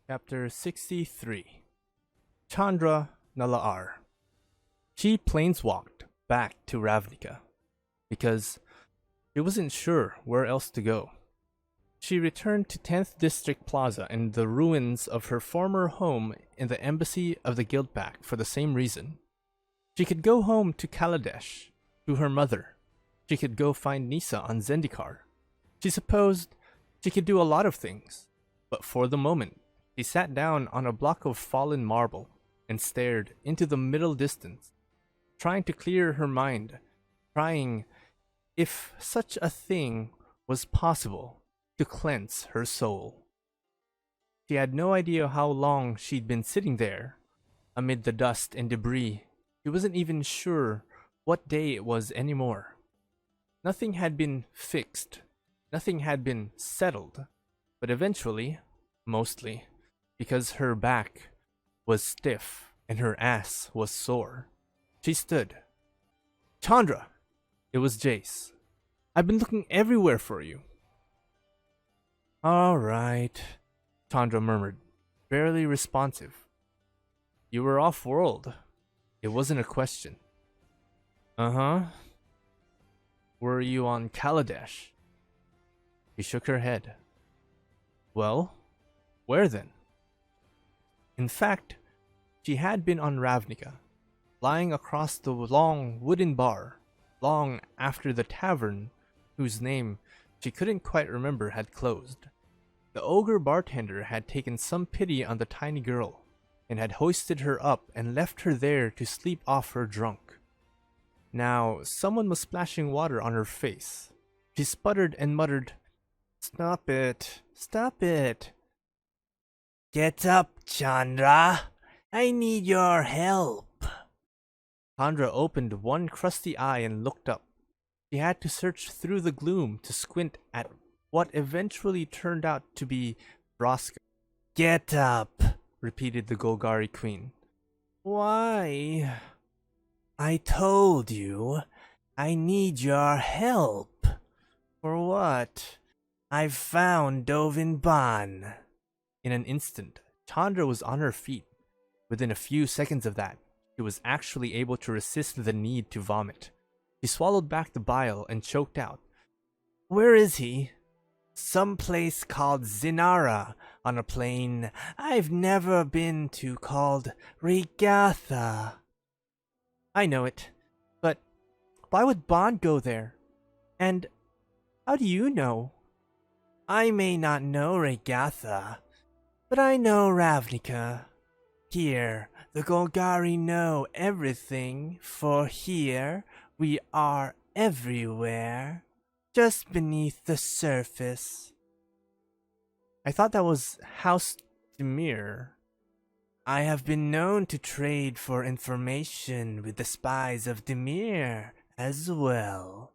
Chapter 63. Chandra Nalaar. She planeswalked back to Ravnica because she wasn't sure where else to go. She returned to 10th District Plaza and the ruins of her former home in the embassy of the Guildpact for the same reason. She could go home to Kaladesh, to her mother. She could go find Nisa on Zendikar. She supposed she could do a lot of things, but for the moment, she sat down on a block of fallen marble and stared into the middle distance, trying to clear her mind, trying, if such a thing was possible, to cleanse her soul. She had no idea how long she'd been sitting there, amid the dust and debris. She wasn't even sure what day it was anymore. Nothing had been fixed, nothing had been settled, but eventually, mostly, because her back was stiff and her ass was sore, she stood. "Chandra!" It was Jace. "I've been looking everywhere for you." "All right," Chandra murmured, barely responsive. "You were off-world. It wasn't a question." "Uh-huh. Were you on Kaladesh?" She shook her head. "Well, where then?" In fact, she had been on Ravnica, lying across the long wooden bar, long after the tavern, whose name she couldn't quite remember, had closed. The ogre bartender had taken some pity on the tiny girl, and had hoisted her up and left her there to sleep off her drunk. Now, someone was splashing water on her face. She sputtered and muttered, "Stop it, stop it." "Get up, Chandra. I need your help." Chandra opened one crusty eye and looked up. She had to search through the gloom to squint at what eventually turned out to be Broska. "Get up," repeated the Golgari Queen. "Why?" "I told you. I need your help." "For what?" "I've found Dovin Ban." In an instant, Chandra was on her feet. Within a few seconds of that, she was actually able to resist the need to vomit. She swallowed back the bile and choked out, "Where is he?" "Some place called Zinara, on a plain I've never been to called Regatha." "I know it, but why would Bond go there? And how do you know?" "I may not know Regatha, but I know Ravnica. Here, the Golgari know everything, for here we are everywhere, just beneath the surface." "I thought that was House Demir." "I have been known to trade for information with the spies of Demir as well.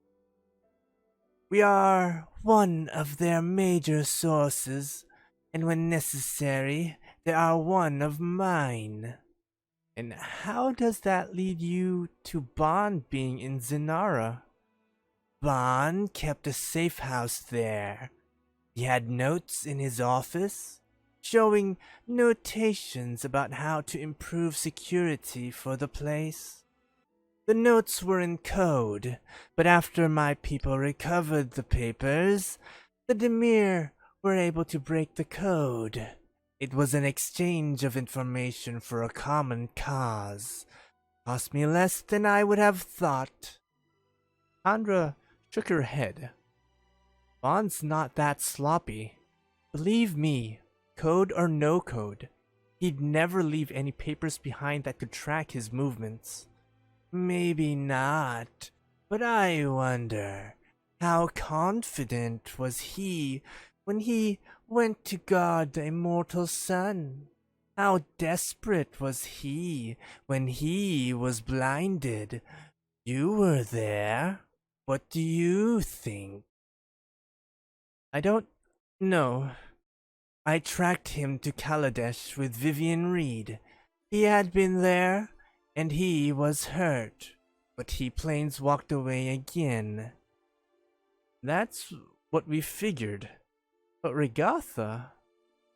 We are one of their major sources, and when necessary, they are one of mine." "And how does that lead you to Bond being in Zinara?" "Bond kept a safe house there. He had notes in his office, showing notations about how to improve security for the place. The notes were in code, but after my people recovered the papers, the Demir were able to break the code. It was an exchange of information for a common cause. Cost me less than I would have thought." Chandra shook her head. "Bond's not that sloppy. Believe me, code or no code, he'd never leave any papers behind that could track his movements." "Maybe not, but I wonder, how confident was he when he went to guard the immortal sun? How desperate was he when he was blinded? You were there. What do you think?" "I don't know. I tracked him to Kaladesh with Vivian Reed. He had been there, and he was hurt, but he planeswalked away again." "That's what we figured. But Regatha,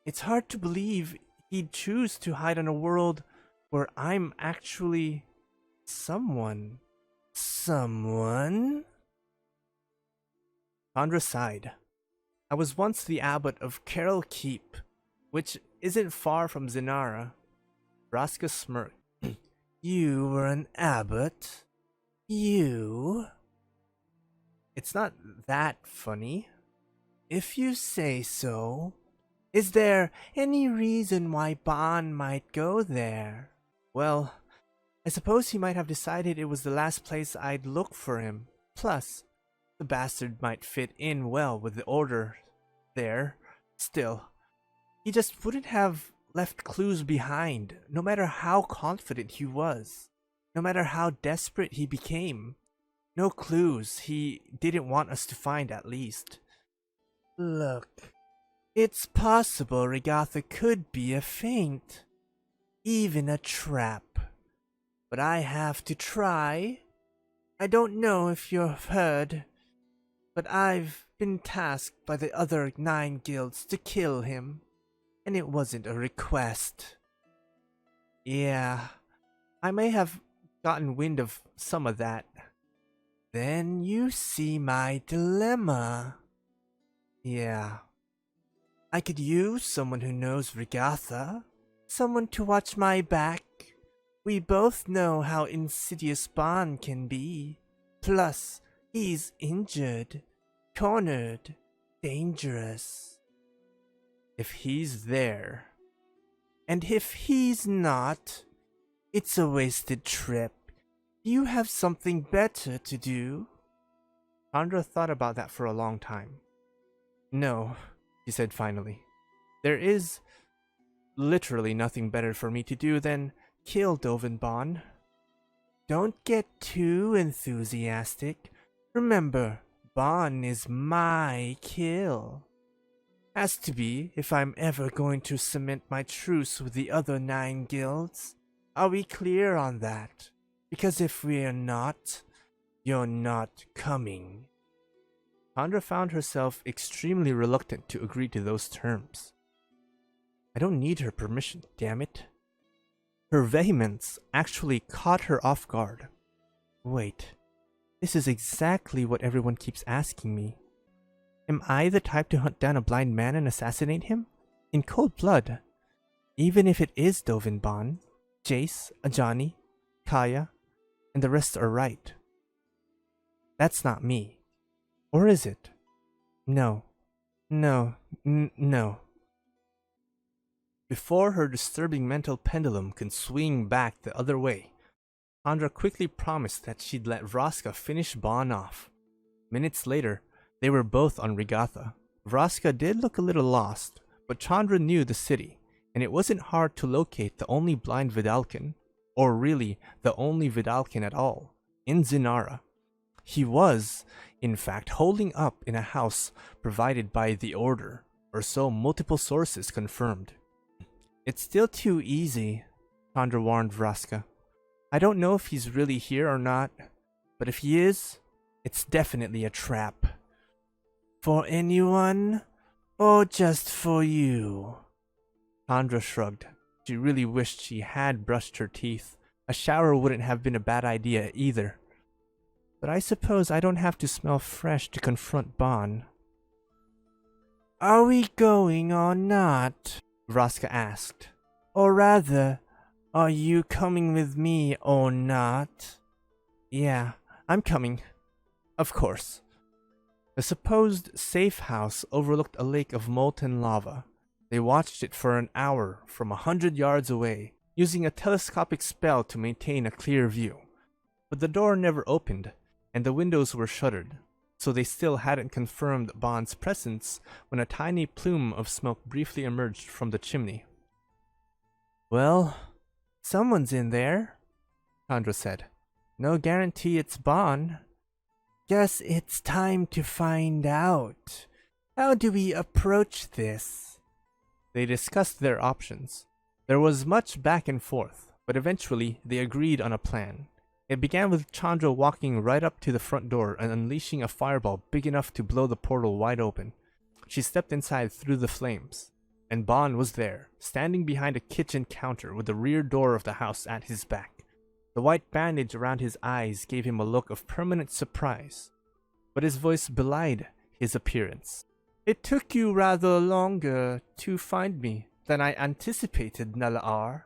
it's hard to believe he'd choose to hide in a world where I'm actually someone. Someone? Chandra sighed. I was once the abbot of Carol Keep, which isn't far from Zinara. Vraska smirked. You were an abbot? You? It's not that funny. If you say so. Is there any reason why Bon might go there? Well, I suppose he might have decided it was the last place I'd look for him. Plus, the bastard might fit in well with the order there. Still, he just wouldn't have left clues behind, no matter how confident he was, no matter how desperate he became. No clues he didn't want us to find, at least. Look, it's possible Regatha could be a feint, even a trap. But I have to try. I don't know if you've heard, but I've been tasked by the other 9 guilds to kill him, and it wasn't a request. Yeah, I may have gotten wind of some of that. Then you see my dilemma. Yeah. I could use someone who knows Regatha, someone to watch my back. We both know how insidious Bon can be. Plus, he's injured, cornered, dangerous. If he's there, and if he's not, it's a wasted trip. You have something better to do. Chandra thought about that for a long time. No, he said finally. There is literally nothing better for me to do than kill Dovin Bon. Don't get too enthusiastic. Remember, Bon is my kill. Has to be if I'm ever going to cement my truce with the other 9 guilds. Are we clear on that? Because if we're not, you're not coming. Chandra found herself extremely reluctant to agree to those terms. I don't need her permission, damn it. Her vehemence actually caught her off guard. Wait, this is exactly what everyone keeps asking me. Am I the type to hunt down a blind man and assassinate him? In cold blood. Even if it is Dovin Bon, Jace, Ajani, Kaya, and the rest are right. That's not me. Or is it? No. No. No. Before her disturbing mental pendulum could swing back the other way, Chandra quickly promised that she'd let Vraska finish Bon off. Minutes later, they were both on Regatha. Vraska did look a little lost, but Chandra knew the city, and it wasn't hard to locate the only blind Vidalcan, or really the only Vidalcan at all, in Zinara. He was, in fact, holding up in a house provided by the Order, or so multiple sources confirmed. It's still too easy, Chandra warned Vraska. I don't know if he's really here or not, but if he is, it's definitely a trap. For anyone, or just for you? Chandra shrugged. She really wished she had brushed her teeth. A shower wouldn't have been a bad idea either. But I suppose I don't have to smell fresh to confront Bon. Are we going or not? Vraska asked. Or rather, are you coming with me or not? Yeah, I'm coming. Of course. The supposed safe house overlooked a lake of molten lava. They watched it for an hour from 100 yards away, using a telescopic spell to maintain a clear view. But the door never opened, and the windows were shuttered, so they still hadn't confirmed Bon's presence when a tiny plume of smoke briefly emerged from the chimney. Well, someone's in there, Chandra said. No guarantee it's Bon. Guess it's time to find out. How do we approach this? They discussed their options. There was much back and forth, but eventually they agreed on a plan. It began with Chandra walking right up to the front door and unleashing a fireball big enough to blow the portal wide open. She stepped inside through the flames, and Bon was there, standing behind a kitchen counter with the rear door of the house at his back. The white bandage around his eyes gave him a look of permanent surprise, but his voice belied his appearance. "It took you rather longer to find me than I anticipated, Nalaar."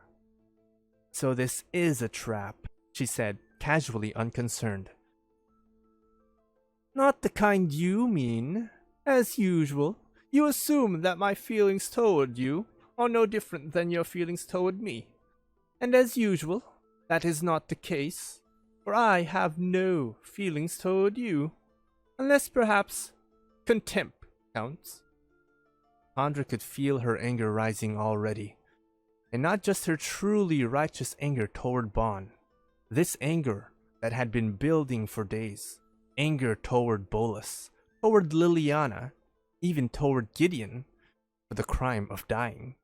"So this is a trap," she said, casually unconcerned. "Not the kind you mean. As usual, you assume that my feelings toward you are no different than your feelings toward me. And as usual, that is not the case, for I have no feelings toward you, unless perhaps contempt counts." Chandra could feel her anger rising already, and not just her truly righteous anger toward Bon. This anger that had been building for days, anger toward Bolus, toward Liliana, even toward Gideon, for the crime of dying.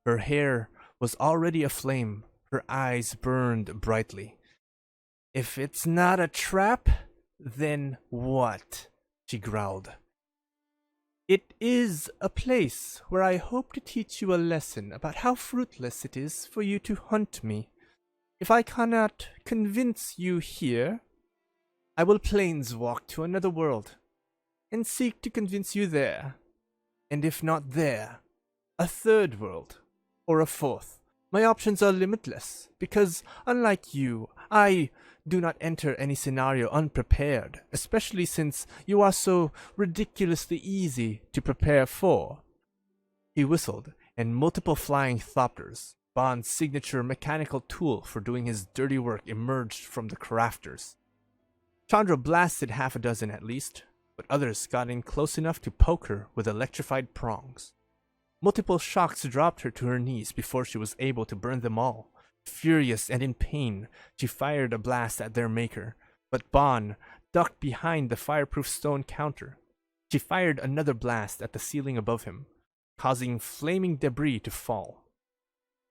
Her hair was already aflame, her eyes burned brightly. "If it's not a trap, then what?" she growled. "It is a place where I hope to teach you a lesson about how fruitless it is for you to hunt me. If I cannot convince you here, I will planeswalk to another world and seek to convince you there. And if not there, a third world, or a fourth. My options are limitless, because, unlike you, I do not enter any scenario unprepared, especially since you are so ridiculously easy to prepare for." He whistled, and multiple flying thopters, Bon's signature mechanical tool for doing his dirty work, emerged from the crafters. Chandra blasted half a dozen at least, but others got in close enough to poke her with electrified prongs. Multiple shocks dropped her to her knees before she was able to burn them all. Furious and in pain, she fired a blast at their maker, but Bon ducked behind the fireproof stone counter. She fired another blast at the ceiling above him, causing flaming debris to fall.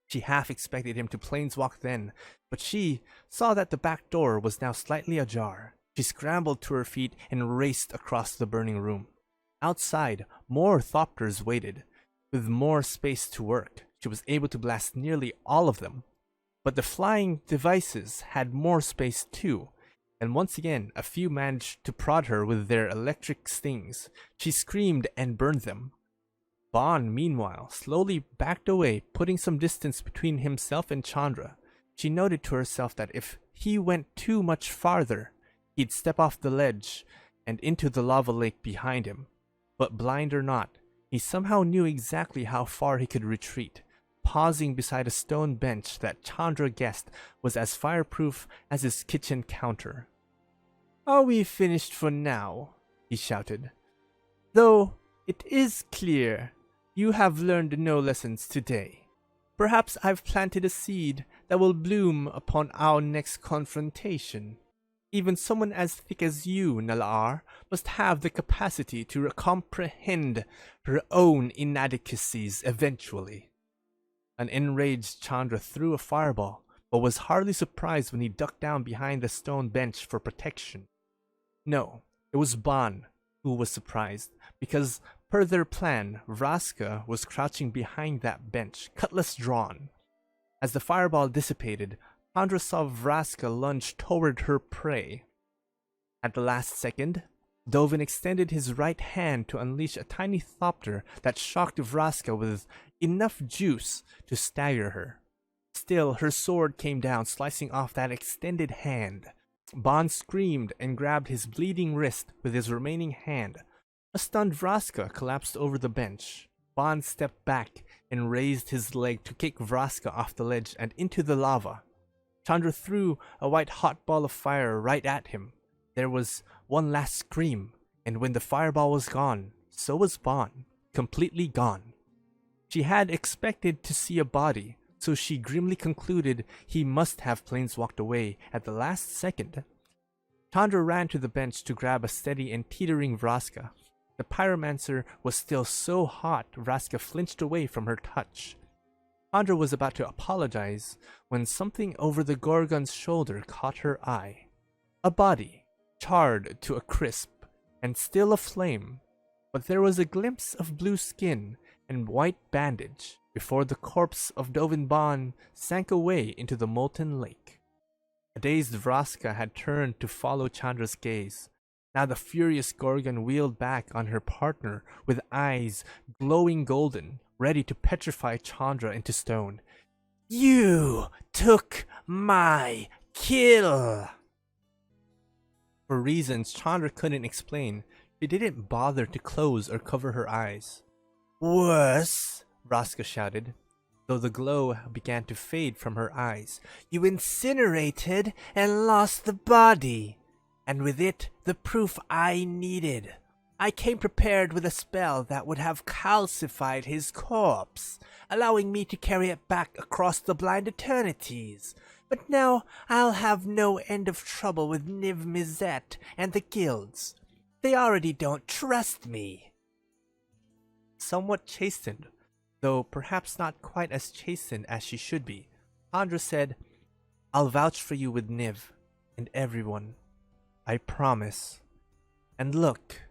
She half expected him to planeswalk then, but she saw that the back door was now slightly ajar. She scrambled to her feet and raced across the burning room. Outside, more thopters waited. With more space to work, she was able to blast nearly all of them. But the flying devices had more space too, and once again a few managed to prod her with their electric stings. She screamed and burned them. Bon, meanwhile, slowly backed away, putting some distance between himself and Chandra. She noted to herself that if he went too much farther, he'd step off the ledge and into the lava lake behind him. But blind or not, he somehow knew exactly how far he could retreat, pausing beside a stone bench that Chandra guessed was as fireproof as his kitchen counter. "Are we finished for now?" he shouted. "Though it is clear you have learned no lessons today. Perhaps I've planted a seed that will bloom upon our next confrontation. Even someone as thick as you, Nalaar, must have the capacity to comprehend her own inadequacies eventually." An enraged Chandra threw a fireball, but was hardly surprised when he ducked down behind the stone bench for protection. No, it was Bon who was surprised, because per their plan, Vraska was crouching behind that bench, cutlass drawn. As the fireball dissipated, Chandra saw Vraska lunge toward her prey. At the last second, Dovin extended his right hand to unleash a tiny thopter that shocked Vraska with enough juice to stagger her. Still, her sword came down, slicing off that extended hand. Bon screamed and grabbed his bleeding wrist with his remaining hand. A stunned Vraska collapsed over the bench. Bon stepped back and raised his leg to kick Vraska off the ledge and into the lava. Chandra threw a white hot ball of fire right at him. There was one last scream, and when the fireball was gone, so was Bon, completely gone. She had expected to see a body, so she grimly concluded he must have planeswalked away at the last second. Chandra ran to the bench to grab a steady and teetering Vraska. The pyromancer was still so hot, Vraska flinched away from her touch. Chandra was about to apologize when something over the Gorgon's shoulder caught her eye. A body, charred to a crisp and still aflame, but there was a glimpse of blue skin and white bandage before the corpse of Dovin Bond sank away into the molten lake. A dazed Vraska had turned to follow Chandra's gaze. Now the furious Gorgon wheeled back on her partner with eyes glowing golden, ready to petrify Chandra into stone. "You took my kill!" For reasons Chandra couldn't explain, she didn't bother to close or cover her eyes. "Worse," Vraska shouted, though the glow began to fade from her eyes. "You incinerated and lost the body, and with it the proof I needed. I came prepared with a spell that would have calcified his corpse, allowing me to carry it back across the blind eternities. But now I'll have no end of trouble with Niv Mizzet and the guilds. They already don't trust me." Somewhat chastened, though perhaps not quite as chastened as she should be, Chandra said, "I'll vouch for you with Niv and everyone. I promise." And look,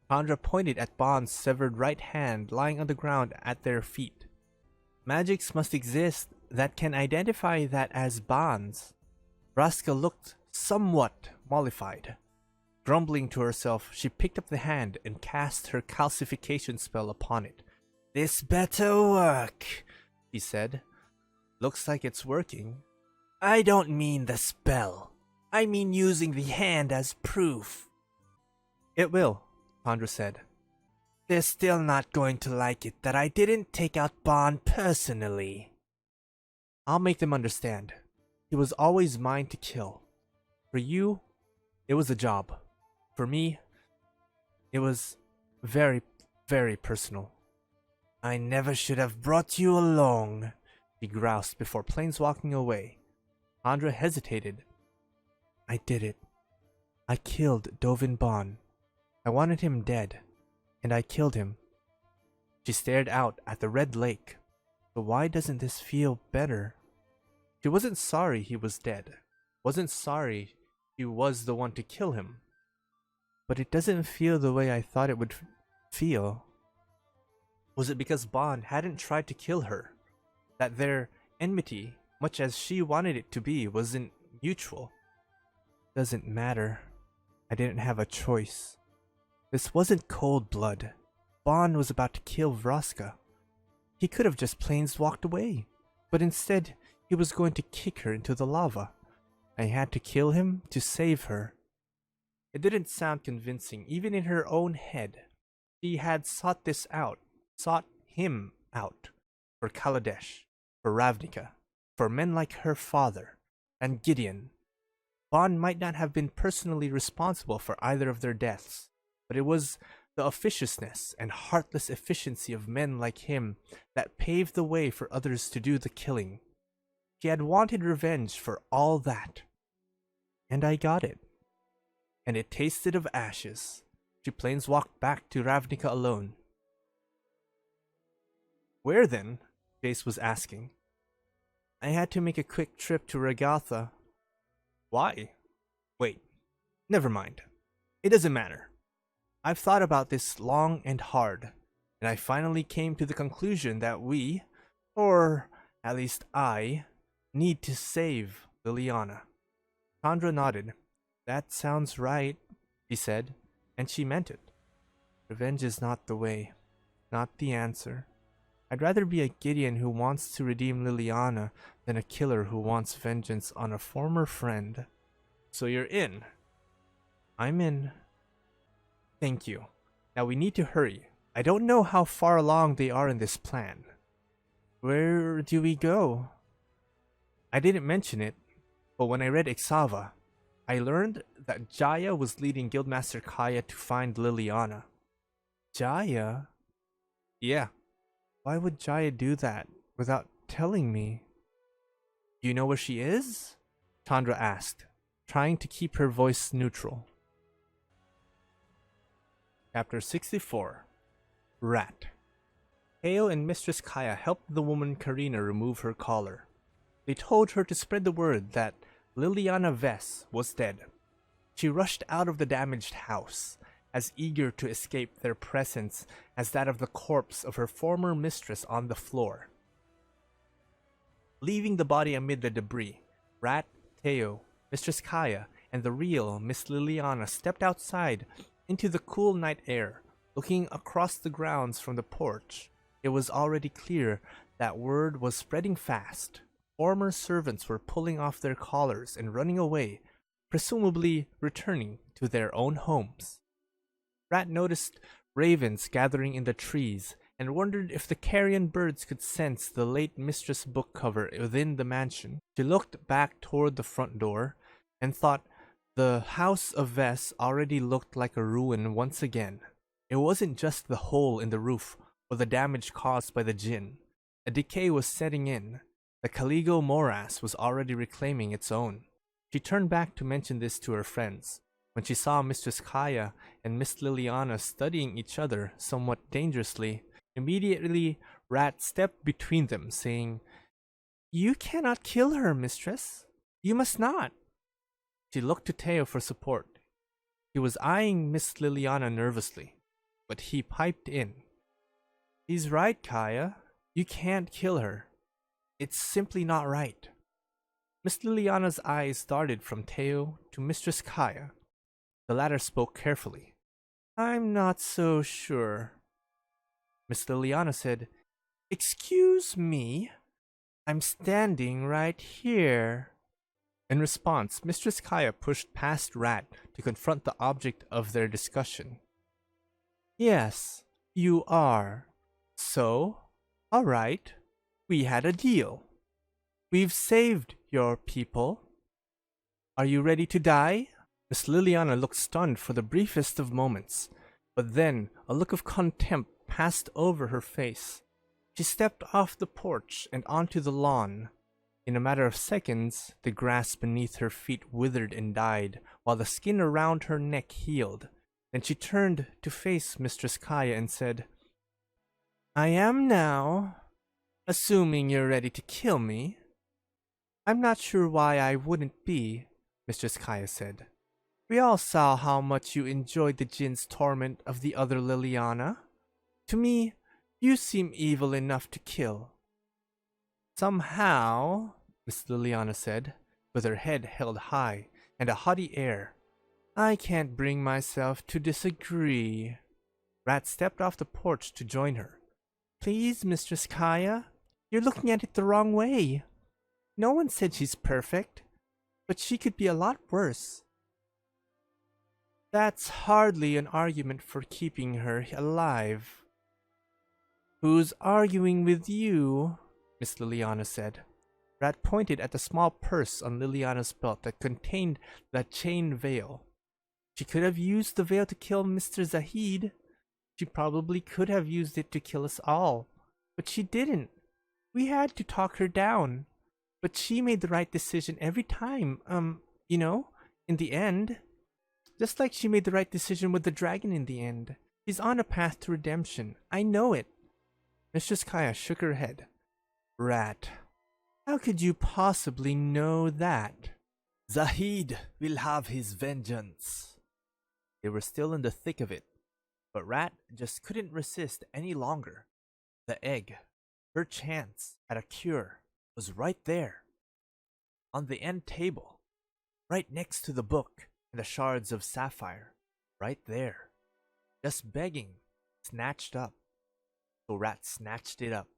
Chandra pointed at Bond's severed right hand lying on the ground at their feet. Magics must exist that can identify that as Bond's. Vraska looked somewhat mollified. Grumbling to herself, she picked up the hand and cast her calcification spell upon it. "This better work," she said. "Looks like it's working." "I don't mean the spell. I mean using the hand as proof." "It will," Chandra said. "They're still not going to like it that I didn't take out Bond personally." "I'll make them understand. He was always mine to kill. For you, it was a job. For me, it was very, very personal." "I never should have brought you along," he groused before planeswalking away. Chandra hesitated. "I did it. I killed Dovin Bond. I wanted him dead, and I killed him." She stared out at the red lake. But why doesn't this feel better? She wasn't sorry he was dead. Wasn't sorry she was the one to kill him. But it doesn't feel the way I thought it would feel. Was it because Bond hadn't tried to kill her? That their enmity, much as she wanted it to be, wasn't mutual? Doesn't matter. I didn't have a choice. This wasn't cold blood. Bond was about to kill Vraska. He could have just planeswalked away, but instead he was going to kick her into the lava. I had to kill him to save her. It didn't sound convincing, even in her own head. She had sought this out, sought him out, for Kaladesh, for Ravnica, for men like her father, and Gideon. Bond might not have been personally responsible for either of their deaths, but it was the officiousness and heartless efficiency of men like him that paved the way for others to do the killing. She had wanted revenge for all that. And I got it. And it tasted of ashes. She planeswalked back to Ravnica alone. "Where then?" Jace was asking. "I had to make a quick trip to Regatha." "Why?" "Wait, never mind. It doesn't matter. I've thought about this long and hard, and I finally came to the conclusion that we, or at least I, need to save Liliana." Chandra nodded. "That sounds right," she said, and she meant it. "Revenge is not the way, not the answer. I'd rather be a Gideon who wants to redeem Liliana than a killer who wants vengeance on a former friend." "So you're in?" "I'm in." "Thank you. Now we need to hurry. I don't know how far along they are in this plan." "Where do we go?" "I didn't mention it, but when I read Ixava, I learned that Jaya was leading Guildmaster Kaya to find Liliana." "Jaya?" "Yeah." "Why would Jaya do that without telling me?" "Do you know where she is?" Chandra asked, trying to keep her voice neutral. Chapter 64. Rat. Heo and Mistress Kaya helped the woman Karina remove her collar. They told her to spread the word that Liliana Vess was dead. She rushed out of the damaged house, as eager to escape their presence as that of the corpse of her former mistress on the floor. Leaving the body amid the debris, Rat, Teo, Mistress Kaya, and the real Miss Liliana stepped outside into the cool night air. Looking across the grounds from the porch, it was already clear that word was spreading fast. Former servants were pulling off their collars and running away, presumably returning to their own homes. Rat noticed ravens gathering in the trees and wondered if the carrion birds could sense the late mistress book cover within the mansion. She looked back toward the front door and thought the house of Vess already looked like a ruin once again. It wasn't just the hole in the roof or the damage caused by the djinn. A decay was setting in. The Caligo morass was already reclaiming its own. She turned back to mention this to her friends. When she saw Mistress Kaya and Miss Liliana studying each other somewhat dangerously, immediately Rat stepped between them, saying, "You cannot kill her, mistress. You must not." She looked to Teo for support. He was eyeing Miss Liliana nervously, but he piped in. "He's right, Kaya. You can't kill her. It's simply not right." Miss Liliana's eyes darted from Teo to Mistress Kaya. The latter spoke carefully. "I'm not so sure." Miss Liliana said, "Excuse me, I'm standing right here." In response, Mistress Kaya pushed past Rat to confront the object of their discussion. "Yes, you are. So, all right, we had a deal. We've saved your people. Are you ready to die?" Miss Liliana looked stunned for the briefest of moments, but then a look of contempt passed over her face. She stepped off the porch and onto the lawn. In a matter of seconds, the grass beneath her feet withered and died, while the skin around her neck healed. Then she turned to face Mistress Kaya and said, "I am now, assuming you're ready to kill me." "I'm not sure why I wouldn't be," Mistress Kaya said. "We all saw how much you enjoyed the djinn's torment of the other Liliana. To me, you seem evil enough to kill." "Somehow," Miss Liliana said, with her head held high and a haughty air, "I can't bring myself to disagree." Rat stepped off the porch to join her. "Please, Mistress Kaya, you're looking at it the wrong way. No one said she's perfect, but she could be a lot worse." "That's hardly an argument for keeping her alive." "Who's arguing with you?" Miss Liliana said. Rat pointed at the small purse on Liliana's belt that contained the chain veil. "She could have used the veil to kill Mr. Zahid. She probably could have used it to kill us all, but she didn't. We had to talk her down, but she made the right decision every time, in the end. Just like she made the right decision with the dragon in the end. She's on a path to redemption. I know it." Mistress Kaya shook her head. "Rat, how could you possibly know that?" "Zahid will have his vengeance." They were still in the thick of it, but Rat just couldn't resist any longer. The egg, her chance at a cure, was right there. On the end table, right next to the book and the shards of sapphire, right there. Just begging, snatched up. So Rat snatched it up.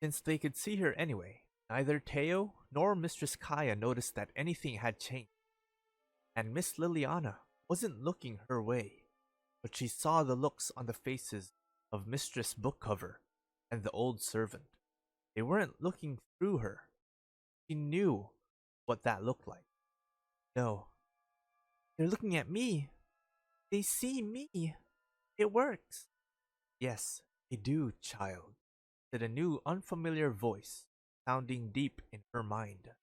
Since they could see her anyway, neither Teo nor Mistress Kaya noticed that anything had changed. And Miss Liliana wasn't looking her way, but she saw the looks on the faces of Mistress Bookcover and the old servant. They weren't looking through her. She knew what that looked like. "No, they're looking at me. They see me. It works." "Yes, they do, child," said a new unfamiliar voice, sounding deep in her mind.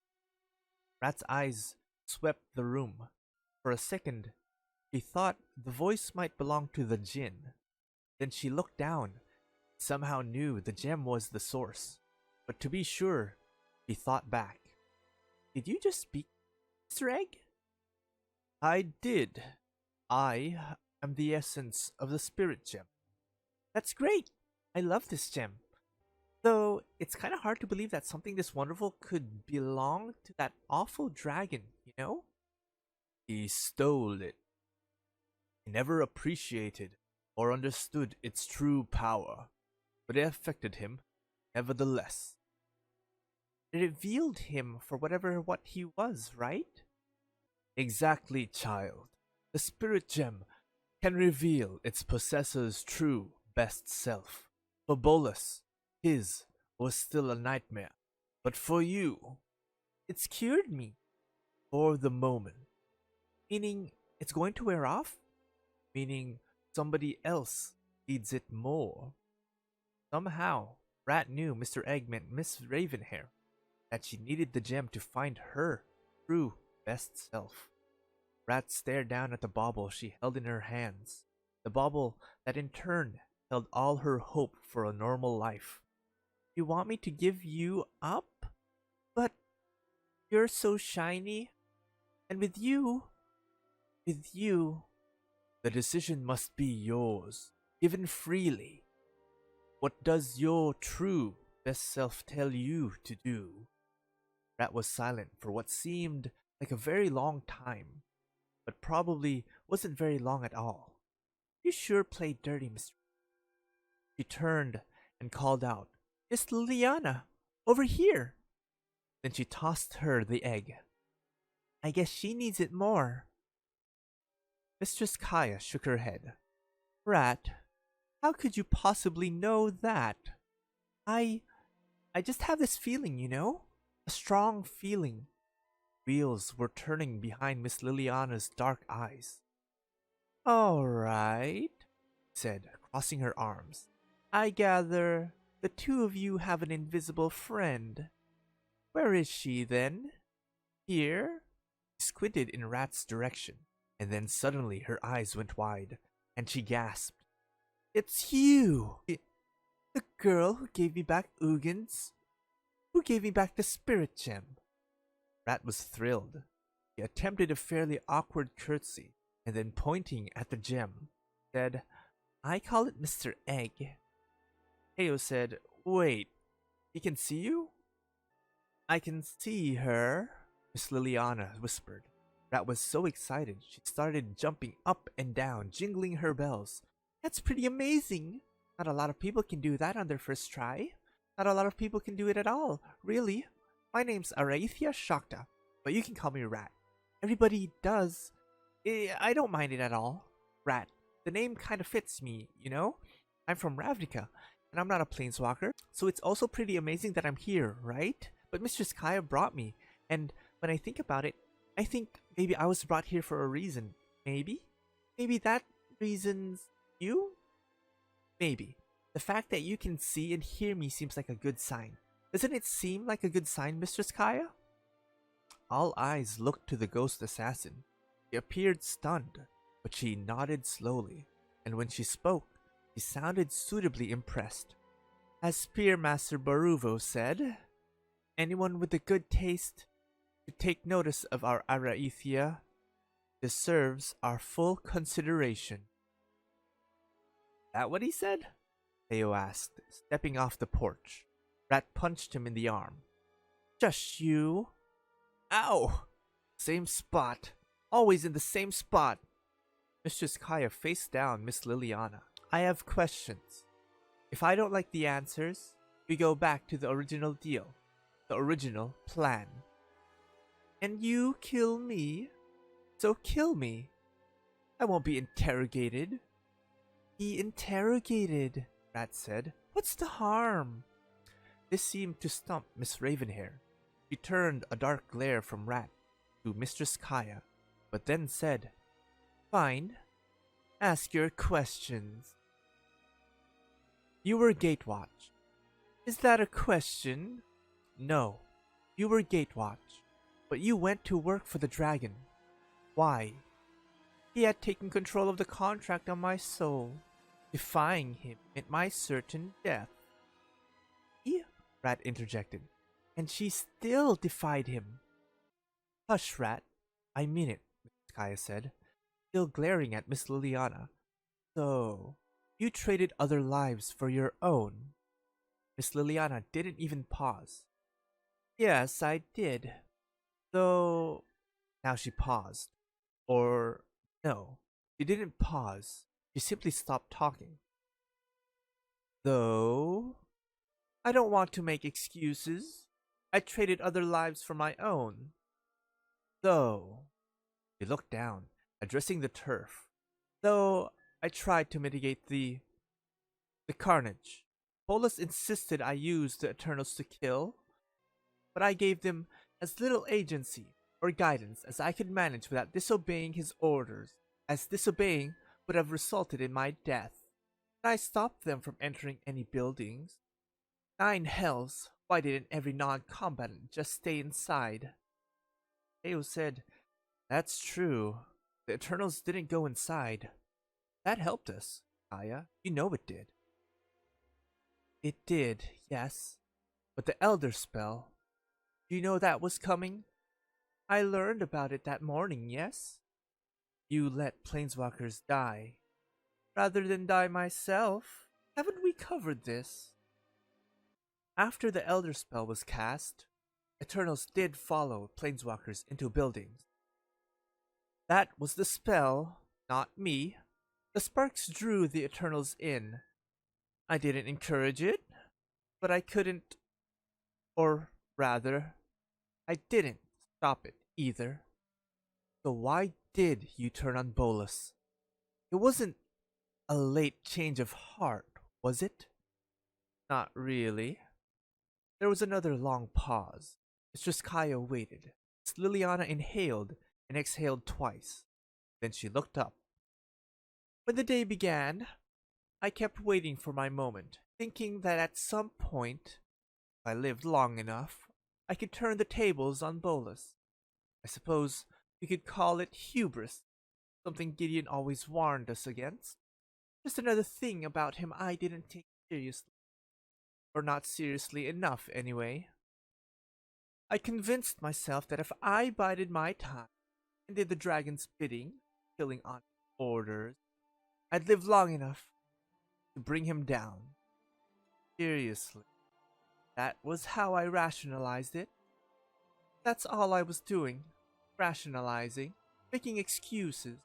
Rat's eyes swept the room. For a second, she thought the voice might belong to the djinn. Then she looked down, somehow knew the gem was the source. But to be sure, she thought back. "Did you just speak, Mr. Egg?" "I did. I am the essence of the spirit gem. That's great! I love this gem. Though it's kind of hard to believe that something this wonderful could belong to that awful dragon, you know? He stole it. He never appreciated or understood its true power, but it affected him nevertheless. It revealed him for what he was, right? Exactly, child. The spirit gem can reveal its possessor's true best self. For Bolus, his was still a nightmare. But for you, it's cured me. For the moment. Meaning, it's going to wear off? Meaning, somebody else needs it more. Somehow, Rat knew Mr. Egg meant Miss Ravenhair, that she needed the gem to find her true best self. Rat stared down at the bauble she held in her hands, the bauble that in turn held all her hope for a normal life. You want me to give you up? But you're so shiny, and with you, the decision must be yours, given freely. What does your true best self tell you to do? Rat was silent for what seemed like a very long time, but probably wasn't very long at all. You sure played dirty, Mr. She turned and called out, Miss Liliana, over here! Then she tossed her the egg. I guess she needs it more. Mistress Kaya shook her head. Rat, how could you possibly know that? I just have this feeling, you know? A strong feeling. Wheels were turning behind Miss Liliana's dark eyes. All right, said, crossing her arms. I gather the two of you have an invisible friend. Where is she, then? Here? She squinted in Rat's direction, and then suddenly her eyes went wide, and she gasped. It's you! The girl who gave me back Ugins? Who gave me back the spirit gem? Rat was thrilled. He attempted a fairly awkward curtsy, and then pointing at the gem, said, I call it Mr. Egg. Heyo said, Wait, he can see you? I can see her, Miss Liliana whispered. Rat was so excited she started jumping up and down, jingling her bells. That's pretty amazing. Not a lot of people can do that on their first try. Not a lot of people can do it at all, really. My name's Araithia Shakta, but you can call me Rat. Everybody does. I don't mind it at all. Rat. The name kind of fits me, you know? I'm from Ravnica, and I'm not a planeswalker, so it's also pretty amazing that I'm here, right? But Mistress Kaya brought me, and when I think about it, I think maybe I was brought here for a reason. Maybe? Maybe that reason's you? Maybe. The fact that you can see and hear me seems like a good sign. Doesn't it seem like a good sign, Mistress Kaya? All eyes looked to the ghost assassin. She appeared stunned, but she nodded slowly, and when she spoke, she sounded suitably impressed. As Spearmaster Baruvo said, anyone with a good taste to take notice of our Araithia deserves our full consideration. That what he said? Theo asked, stepping off the porch. Rat punched him in the arm. Just you. Ow! Same spot. Always in the same spot. Mistress Kaya faced down Miss Liliana. I have questions. If I don't like the answers, we go back to the original deal. The original plan. And you kill me? So kill me. I won't be interrogated. Be interrogated, Rat said. What's the harm? This seemed to stump Miss Ravenhair. She turned a dark glare from Rat to Mistress Kaya, but then said, Fine. Ask your questions. You were Gatewatch. Is that a question? No. You were Gatewatch, but you went to work for the dragon. Why? He had taken control of the contract on my soul. Defying him meant my certain death. Rat interjected, and she still defied him. Hush, Rat. I mean it, Mrs. Kaya said. still glaring at Miss Liliana. So, you traded other lives for your own? Miss Liliana didn't even pause. Yes, I did. Though, now she paused. Or, no, she didn't pause. She simply stopped talking. Though, I don't want to make excuses. I traded other lives for my own. Though, she looked down, addressing the turf. Though, I tried to mitigate the carnage. Bolus insisted I use the Eternals to kill, but I gave them as little agency or guidance as I could manage without disobeying his orders, as disobeying would have resulted in my death. And I stopped them from entering any buildings. 9 hells, why didn't every non-combatant just stay inside? Theo said, That's true. The Eternals didn't go inside. That helped us, Kaya. You know it did. It did, yes. But the Elder Spell, do you know that was coming? I learned about it that morning, yes? You let Planeswalkers die. Rather than die myself, haven't we covered this? After the Elder Spell was cast, Eternals did follow Planeswalkers into buildings. That was the spell, not me. The sparks drew the Eternals in. I didn't encourage it, but I couldn't, or rather, I didn't stop it either. So why did you turn on Bolus? It wasn't a late change of heart, was it? Not really. There was another long pause. Mistress Kaya waited. Liliana inhaled and exhaled twice. Then she looked up. When the day began, I kept waiting for my moment, thinking that at some point, if I lived long enough, I could turn the tables on Bolus. I suppose we could call it hubris, something Gideon always warned us against. Just another thing about him I didn't take seriously. Or not seriously enough, anyway. I convinced myself that if I bided my time and did the dragon's bidding, killing on orders, I'd live long enough to bring him down. Seriously. That was how I rationalized it. That's all I was doing. Rationalizing. Making excuses.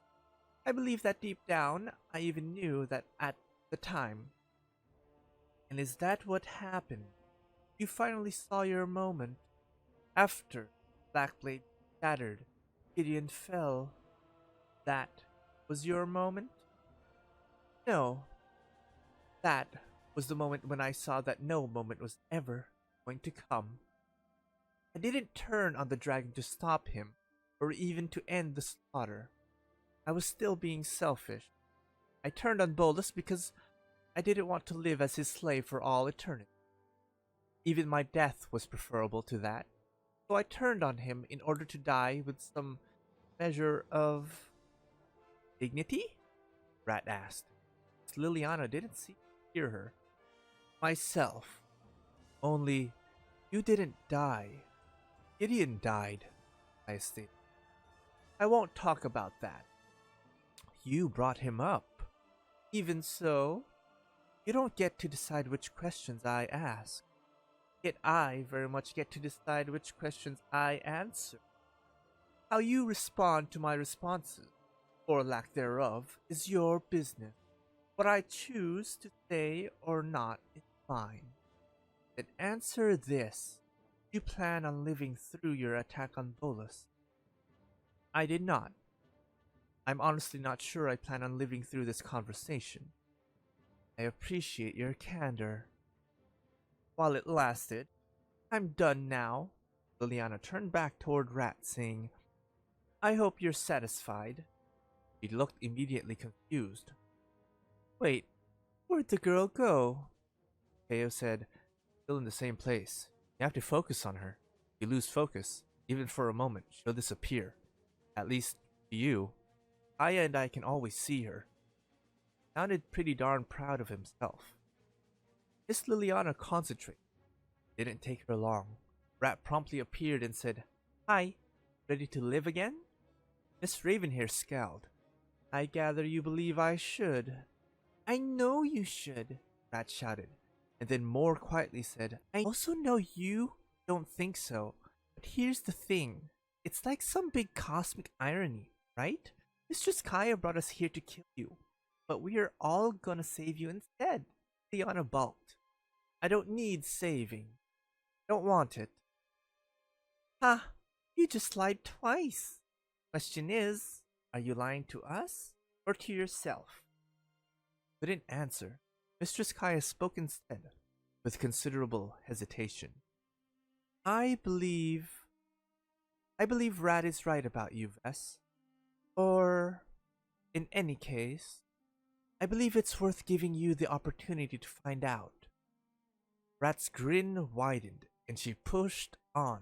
I believe that deep down, I even knew that at the time. And is that what happened? You finally saw your moment. After Blackblade shattered, Gideon fell. That was your moment? No. That was the moment when I saw that no moment was ever going to come. I didn't turn on the dragon to stop him, or even to end the slaughter. I was still being selfish. I turned on Bolus because I didn't want to live as his slave for all eternity. Even my death was preferable to that. So I turned on him in order to die with some measure of dignity? Rat asked. Liliana didn't hear her. Myself. Only, you didn't die. Gideon died, I stated. I won't talk about that. You brought him up. Even so, you don't get to decide which questions I ask. Yet I very much get to decide which questions I answer. How you respond to my responses, or lack thereof, is your business. What I choose to say or not is mine. Then answer this. You plan on living through your attack on Bolus? I did not. I'm honestly not sure I plan on living through this conversation. I appreciate your candor. While it lasted, I'm done now. Liliana turned back toward Rat, saying, I hope you're satisfied. He looked immediately confused. Wait, where'd the girl go? Theo said, still in the same place. You have to focus on her. If you lose focus, even for a moment, she'll disappear. At least, to you. Aya and I can always see her. Sounded pretty darn proud of himself. Miss Liliana concentrated. Didn't take her long. Rat promptly appeared and said, Hi, ready to live again? Miss Ravenhair scowled. I gather you believe I should. I know you should, Rat shouted, and then more quietly said, I also know you don't think so. But here's the thing. It's like some big cosmic irony, right? Mistress Kaya brought us here to kill you, but we are all gonna save you instead. Liana balked. I don't need saving. Don't want it. Ha! You just lied twice. Question is, are you lying to us or to yourself? Couldn't answer. Mistress Kaya spoke instead, with considerable hesitation. I believe Rat is right about you, Vess. Or, in any case, I believe it's worth giving you the opportunity to find out. Rat's grin widened, and she pushed on.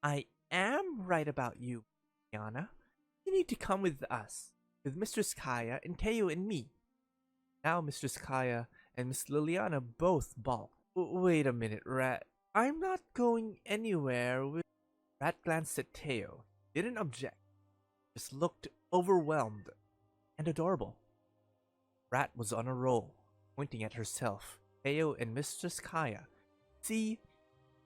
I am right about you, Yana. You need to come with us, with Mistress Kaya and Teo and me. Now Mistress Kaya and Miss Liliana both balked. Wait a minute, Rat. I'm not going anywhere with... Rat glanced at Teo, didn't object, just looked overwhelmed and adorable. Rat was on a roll, pointing at herself, Teo and Mistress Kaya. See,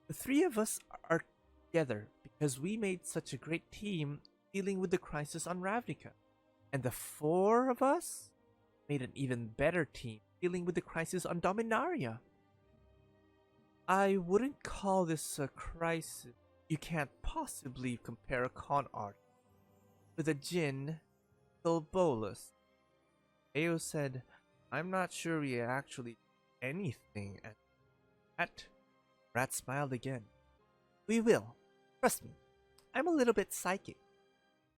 the three of us are together because we made such a great team dealing with the crisis on Ravnica. And the four of us made an even better team dealing with the crisis on Dominaria. I wouldn't call this a crisis. You can't possibly compare a con art with a Jinn bolus. Ayo said, I'm not sure we actually did anything at that. Rat smiled again. We will. Trust me. I'm a little bit psychic.